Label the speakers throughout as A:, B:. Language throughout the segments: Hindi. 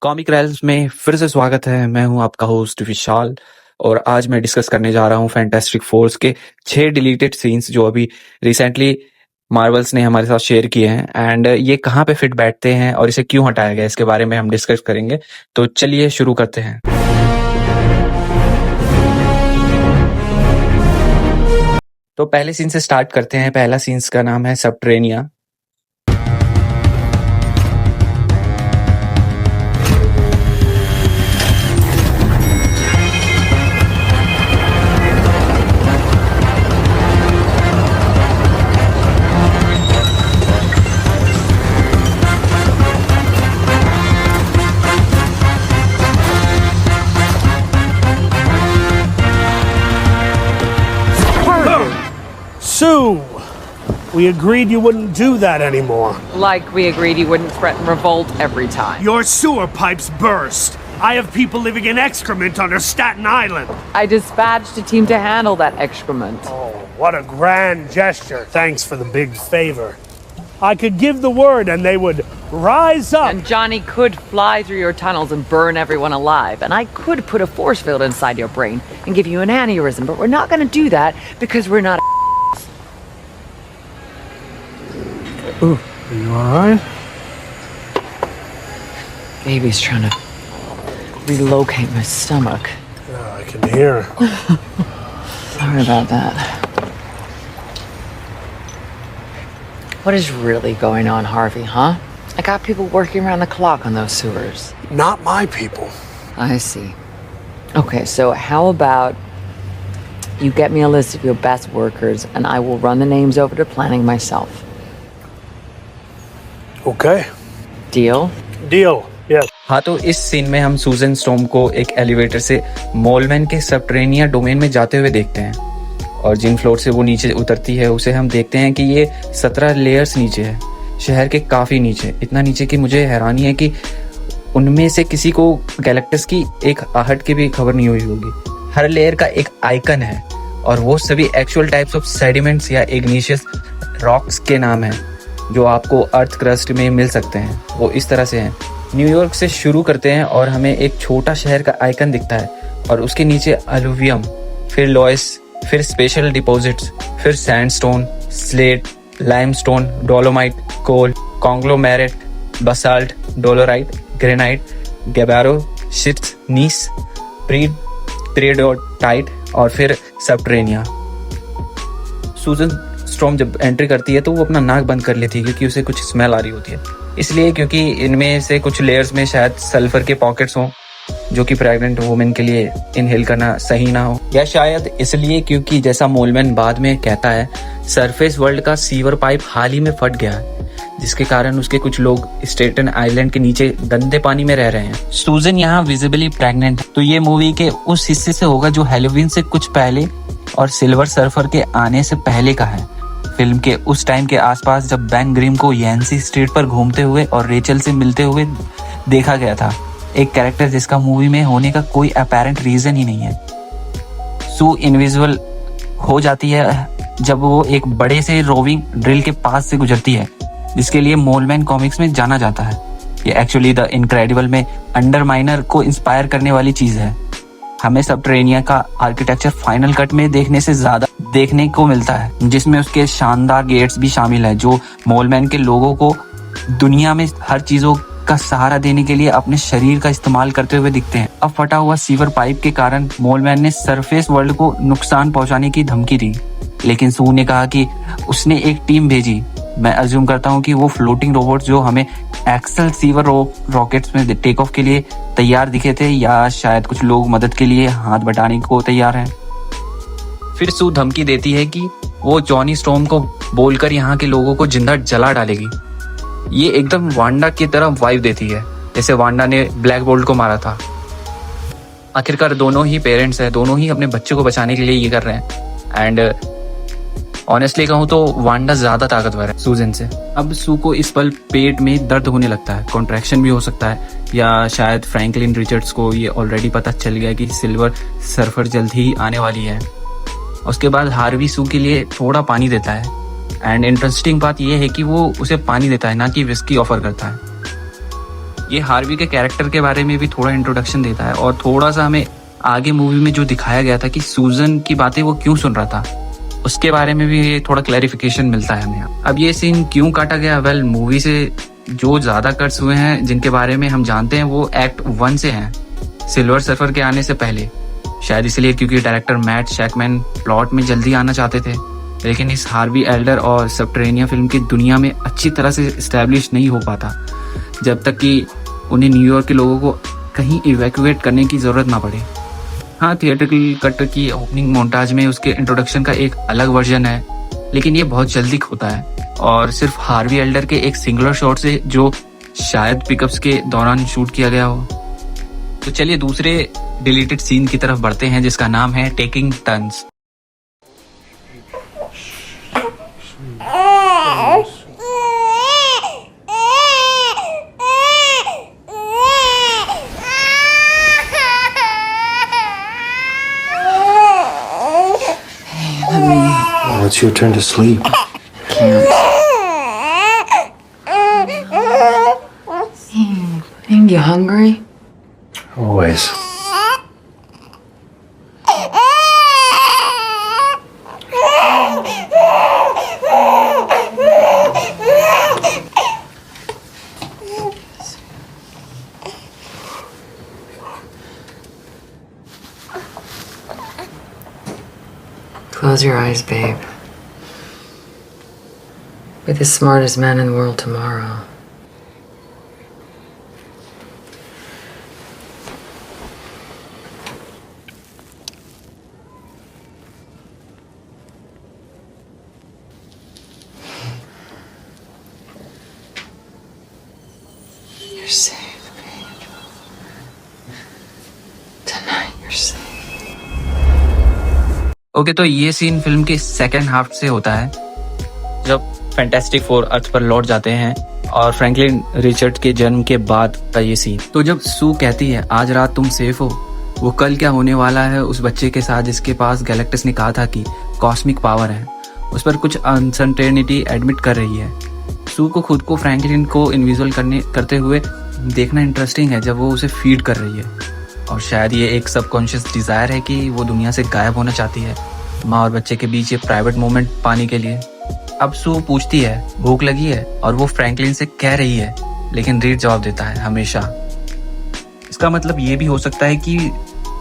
A: कॉमिक रेल्स में फिर से स्वागत है। मैं हूं आपका होस्ट विशाल और आज मैं डिस्कस करने जा रहा हूं फैंटास्टिक फोर्स के 6 डिलीटेड सीन्स जो अभी रिसेंटली मार्वल्स ने हमारे साथ शेयर किए हैं एंड ये कहाँ पे फिट बैठते हैं और इसे क्यों हटाया गया इसके बारे में हम डिस्कस करेंगे। तो चलिए शुरू करते हैं। तो पहले सीन से स्टार्ट करते हैं। पहला सीन्स का नाम है सबटरेनिया।
B: Sue, we agreed you wouldn't do that anymore.
C: Like we agreed he wouldn't threaten revolt every time.
B: Your sewer pipes burst. I have people living in excrement under Staten Island.
C: I dispatched a team to handle that excrement.
B: Oh, what a grand gesture. Thanks for the big favor. I could give the word and they would rise up.
C: And Johnny could fly through your tunnels and burn everyone alive. And I could put a force field inside your brain and give you an aneurysm. But we're not going to do that because we're not.
B: Ooh, are you alright?
C: Baby's trying to relocate my stomach.
B: Yeah, I can hear.
C: Sorry about that. What is really going on, Harvey, huh? I got people working around the clock on those sewers.
B: Not my people.
C: I see. Okay, so how about you get me a list of your best workers and I will run the names over to planning myself.
B: Okay.
C: Deal?
B: Deal. Yes.
A: हाँ, तो इस सीन में हम सूजन स्टॉर्म को एक एलिवेटर से मोलमैन के सबटरेनिया डोमेन में जाते हुए देखते हैं और जिन फ्लोर से वो नीचे उतरती है उसे हम देखते हैं कि ये 17 लेयर्स नीचे है, शहर के काफ़ी नीचे, इतना नीचे कि मुझे हैरानी है कि उनमें से किसी को गैलेक्टस की एक आहट की भी खबर नहीं हुई होगी। हर लेयर का एक आइकन है और वो सभी एक्चुअल टाइप्स ऑफ सेडिमेंट्स या इग्निशियस रॉक्स के नाम हैं जो आपको अर्थ क्रस्ट में मिल सकते हैं। वो इस तरह से हैं। न्यूयॉर्क से शुरू करते हैं और हमें एक छोटा शहर का आइकन दिखता है और उसके नीचे अलुवियम, फिर लॉयस, फिर स्पेशल डिपॉजिट्स, फिर sandstone, slate, limestone, dolomite, coal, conglomerate, basalt, dolerite, granite, gabbro, schists, gneiss, peridotite और फिर सबटरेनिया। सूजन स्टॉर्म जब एंट्री करती है तो वो अपना नाक बंद कर लेती है क्योंकि उसे कुछ स्मेल आ रही होती है। इसलिए क्योंकि इनमें से कुछ लेयर्स में शायद सल्फर के पॉकेट्स हों जो कि प्रेग्नेंट वुमेन के लिए इनहेल करना सही ना हो, या शायद इसलिए क्योंकि जैसा मोलमैन बाद में कहता है सरफेस वर्ल्ड का सीवर पाइप हाल ही में फट गया है जिसके कारण उसके कुछ लोग स्टेटन आइलैंड के नीचे गंदे पानी में रह रहे हैं। सूजन यहाँ विजिबली प्रेग्नेंट है, तो ये मूवी के उस हिस्से से होगा जो हैलोवीन से कुछ पहले और सिल्वर सर्फर के आने से पहले का है। फिल्म के उस टाइम के आसपास जब बेन ग्रिम को यैंसी स्ट्रीट पर घूमते हुए और रेचल से मिलते हुए देखा गया था, एक कैरेक्टर जिसका मूवी में होने का कोई अपेरेंट रीजन ही नहीं है। सू इनविजिबल हो जाती है जब वो एक बड़े से रोविंग ड्रिल के पास से गुजरती है जिसके लिए मोलमैन कॉमिक्स में जाना जाता है। ये एक्चुअली द इनक्रेडिबल में अंडरमाइनर को इंस्पायर करने वाली चीज है। हमें सबटरेनिया का आर्किटेक्चर फाइनल कट में देखने से ज्यादा देखने को मिलता है जिसमें उसके शानदार गेट्स भी शामिल है जो मोलमैन के लोगों को दुनिया में हर चीजों का सहारा देने के लिए अपने शरीर का इस्तेमाल करते हुए दिखते हैं। अब फटा हुआ सीवर पाइप के कारण मोलमैन ने सरफेस वर्ल्ड को नुकसान पहुंचाने की धमकी दी, लेकिन सू ने कहा कि उसने एक टीम भेजी। मैं अज्यूम करता हूँ कि वो फ्लोटिंग रोबोट जो हमें एक्सल सीवर रॉकेट्स में टेक ऑफ के लिए तैयार दिखे थे, या शायद कुछ लोग मदद के लिए हाथ बटाने को तैयार हैं। फिर सू धमकी देती है कि वो जॉनी स्टॉर्म को बोलकर यहाँ के लोगों को जिंदा जला डालेगी। ये एकदम वांडा की तरह वाइब देती है जैसे वांडा ने ब्लैक बोल्ट को मारा था। आखिरकार दोनों ही पेरेंट्स हैं, दोनों ही अपने बच्चे को बचाने के लिए ये कर रहे हैं एंड ऑनेस्टली कहूँ तो वांडा ज्यादा ताकतवर है सूजन से। अब सू को इस पल पेट में दर्द होने लगता है, कॉन्ट्रैक्शन भी हो सकता है, या शायद फ्रैंकलिन रिचर्ड्स को ये ऑलरेडी पता चल गया कि सिल्वर सर्फर जल्द ही आने वाली है। उसके बाद हार्वी सू के लिए थोड़ा पानी देता है एंड इंटरेस्टिंग बात यह है कि वो उसे पानी देता है, ना कि विस्की ऑफर करता है। ये हार्वी के कैरेक्टर के बारे में भी थोड़ा इंट्रोडक्शन देता है और थोड़ा सा हमें आगे मूवी में जो दिखाया गया था कि सूजन की बातें वो क्यों सुन रहा था उसके बारे में भी थोड़ा क्लैरिफिकेशन मिलता है हमें। अब ये सीन क्यों काटा गया, वेल मूवी से जो ज़्यादा कट्स हुए हैं जिनके बारे में हम जानते हैं वो एक्ट 1 से हैं, सिल्वर सर्फर के आने से पहले। शायद इसलिए क्योंकि डायरेक्टर मैट शैकमैन प्लॉट में जल्दी आना चाहते थे, लेकिन इस हार्वी एल्डर और सबटरेनिया फिल्म की दुनिया में अच्छी तरह से इस्टेब्लिश नहीं हो पाता जब तक कि उन्हें न्यूयॉर्क के लोगों को कहीं इवैक्यूएट करने की ज़रूरत ना पड़े। हाँ, थिएट्रिकल कट की ओपनिंग मोन्टाज में उसके इंट्रोडक्शन का एक अलग वर्जन है, लेकिन ये बहुत जल्दी होता है और सिर्फ हार्वी एल्डर के एक सिंगुलर शॉट से जो शायद पिकअप्स के दौरान शूट किया गया हो। तो चलिए दूसरे डिलीटेड सीन की तरफ बढ़ते हैं जिसका नाम है taking turns.
D: Oh, it's your turn to sleep.
C: Ain't you hungry?
D: Always.
C: Close your eyes, babe. Be the smartest man in the world tomorrow. You're safe, babe. Tonight you're safe.
A: Okay, तो ये सीन फिल्म के सेकेंड हाफ से होता है जब फैंटास्टिक फोर अर्थ पर लौट जाते हैं और फ्रैंकलिन रिचर्ड के जन्म के बाद का ये सीन। तो जब सू कहती है आज रात तुम सेफ हो, वो कल क्या होने वाला है उस बच्चे के साथ जिसके पास गैलेक्टस ने कहा था कि कॉस्मिक पावर है, उस पर कुछ अनसर्टेनिटी एडमिट कर रही है। सू को खुद को फ्रैंकलिन को इनविजुअल करते हुए देखना इंटरेस्टिंग है जब वो उसे फीड कर रही है और शायद ये एक सबकॉन्शियस डिज़ायर है कि वो दुनिया से गायब होना चाहती है माँ और बच्चे के बीच ये प्राइवेट मोमेंट पाने के लिए। अब सू पूछती है भूख लगी है और वो फ्रैंकलिन से कह रही है, लेकिन रीड जवाब देता है हमेशा। इसका मतलब ये भी हो सकता है कि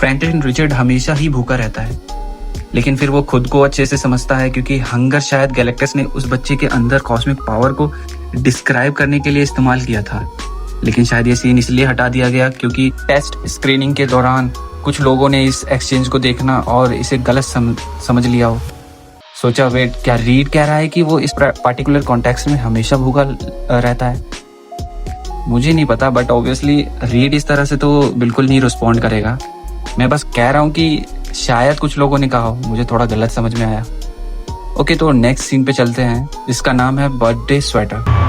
A: फ्रैंकलिन रिचर्ड हमेशा ही भूखा रहता है, लेकिन फिर वो खुद को अच्छे से समझता है क्योंकि हंगर शायद गैलेक्टस ने उस बच्चे के अंदर कॉस्मिक पावर को डिस्क्राइब करने के लिए इस्तेमाल किया था। लेकिन शायद ये सीन इसलिए हटा दिया गया क्योंकि टेस्ट स्क्रीनिंग के दौरान कुछ लोगों ने इस एक्सचेंज को देखना और इसे गलत समझ लिया हो। सोचा वेट, क्या रीड कह रहा है कि वो इस पार्टिकुलर कॉन्टेक्स्ट में हमेशा भूखा रहता है? मुझे नहीं पता, बट ऑब्वियसली रीड इस तरह से तो बिल्कुल नहीं रिस्पॉन्ड करेगा। मैं बस कह रहा हूँ कि शायद कुछ लोगों ने कहा हो, मुझे थोड़ा गलत समझ में आया। ओके, तो नेक्स्ट सीन पे चलते हैं जिसका नाम है birthday sweater.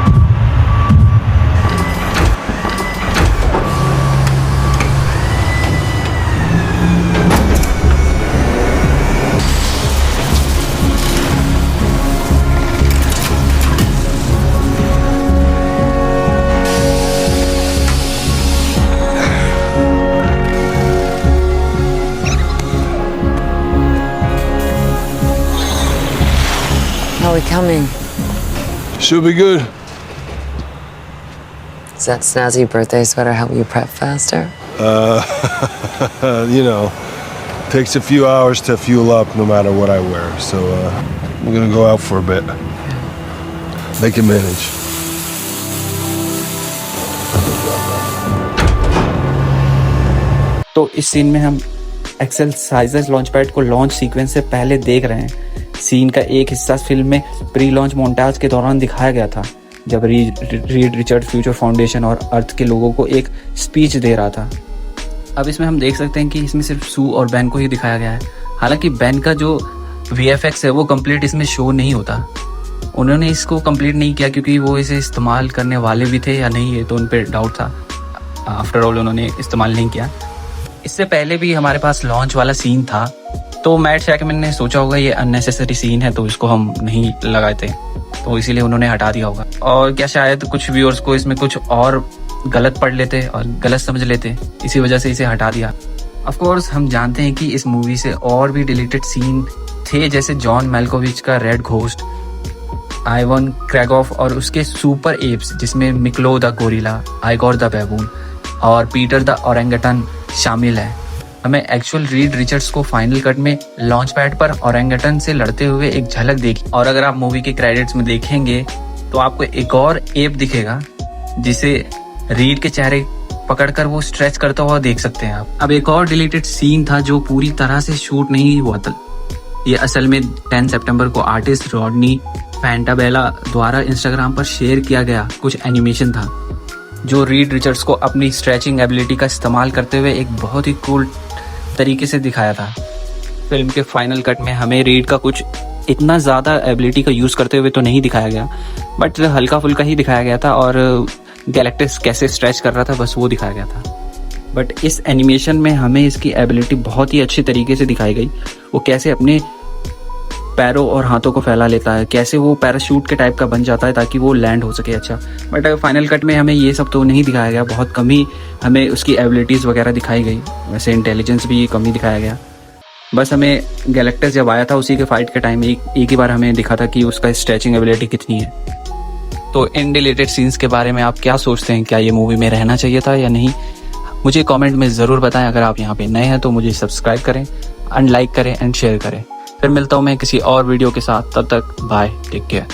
C: How are we coming?
D: Should be good.
C: Does that snazzy birthday sweater help you prep faster?
D: You know, takes a few hours to fuel up no matter what I wear. So we're gonna go out for a bit. They can manage.
A: तो इस सीन में हम एक्सेलसाइजर लॉन्चपैड को लॉन्च सीक्वेंस से पहले देख रहे हैं। सीन का एक हिस्सा फिल्म में प्री लॉन्च मोन्टाज के दौरान दिखाया गया था जब रीड रिचर्ड फ्यूचर फाउंडेशन और अर्थ के लोगों को एक स्पीच दे रहा था। अब इसमें हम देख सकते हैं कि इसमें सिर्फ सू और बैन को ही दिखाया गया है। हालांकि बैन का जो VFX है वो कंप्लीट इसमें शो नहीं होता। उन्होंने इसको कंप्लीट नहीं किया क्योंकि वो इसे इस्तेमाल करने वाले भी थे या नहीं, ये तो उन पर डाउट था। आफ्टर ऑल उन्होंने इस्तेमाल नहीं किया। इससे पहले भी हमारे पास लॉन्च वाला सीन था, तो मैट शैकमैन ने सोचा होगा ये अननेसेसरी सीन है तो इसको हम नहीं लगाए थे, तो इसीलिए उन्होंने हटा दिया होगा। और क्या शायद कुछ व्यूअर्स को इसमें कुछ और गलत पढ़ लेते और गलत समझ लेते, इसी वजह से इसे हटा दिया। ऑफ कोर्स हम जानते हैं कि इस मूवी से और भी डिलीटेड सीन थे, जैसे जॉन मेल्कोविच का रेड घोस्ट, आइवन क्रैगॉफ और उसके सुपर एप्स जिसमें मिक्लो द गोरिल्ला, आइगोर द बैबून और पीटर द ओरेंगटन शामिल है। हमें एक्चुअल रीड रिचर्ड्स को फाइनल कट में लॉन्च पैड पर ओरेंगटन से लड़ते हुए एक झलक देखी, और अगर आप मूवी के क्रेडिट्स में देखेंगे तो आपको एक और एप दिखेगा जिसे रीड के चेहरे पकड़कर वो स्ट्रेच करता हुआ देख सकते हैं आप। अब एक और डिलीटेड सीन था जो पूरी तरह से शूट नहीं हुआ था। ये असल में 10 सितंबर को आर्टिस्ट रॉडनी फैंटाबेला द्वारा इंस्टाग्राम पर शेयर किया गया कुछ एनिमेशन था, जो रीड रिचर्ड्स को अपनी स्ट्रेचिंग एबिलिटी का इस्तेमाल करते हुए एक बहुत ही कूल तरीके से दिखाया था। फिल्म के फाइनल कट में हमें रीड का कुछ इतना ज़्यादा एबिलिटी का यूज़ करते हुए तो नहीं दिखाया गया, बट हल्का फुल्का ही दिखाया गया था, और गैलेक्टिक्स कैसे स्ट्रेच कर रहा था बस वो दिखाया गया था। बट इस एनिमेशन में हमें इसकी एबिलिटी बहुत ही अच्छी तरीके से दिखाई गई। वो कैसे अपने पैरों और हाथों को फैला लेता है, कैसे वो पैराशूट के टाइप का बन जाता है ताकि वो लैंड हो सके अच्छा। बट फाइनल कट में हमें ये सब तो नहीं दिखाया गया, बहुत कम ही हमें उसकी एबिलिटीज़ वगैरह दिखाई गई। वैसे इंटेलिजेंस भी कम ही दिखाया गया। बस हमें गैलेक्टिक्स जब आया था उसी के फाइट के टाइम एक ही बार हमें दिखा था कि उसका स्ट्रेचिंग एबिलिटी कितनी है। तो इन डिलीटेड सीन्स के बारे में आप क्या सोचते हैं? क्या ये मूवी में रहना चाहिए था या नहीं? मुझे कमेंट में ज़रूर बताएं। अगर आप यहाँ पे नए हैं तो मुझे सब्सक्राइब करें, अनलाइक करें एंड शेयर करें। फिर मिलता हूँ मैं किसी और वीडियो के साथ, तब तक बाय, टेक केयर।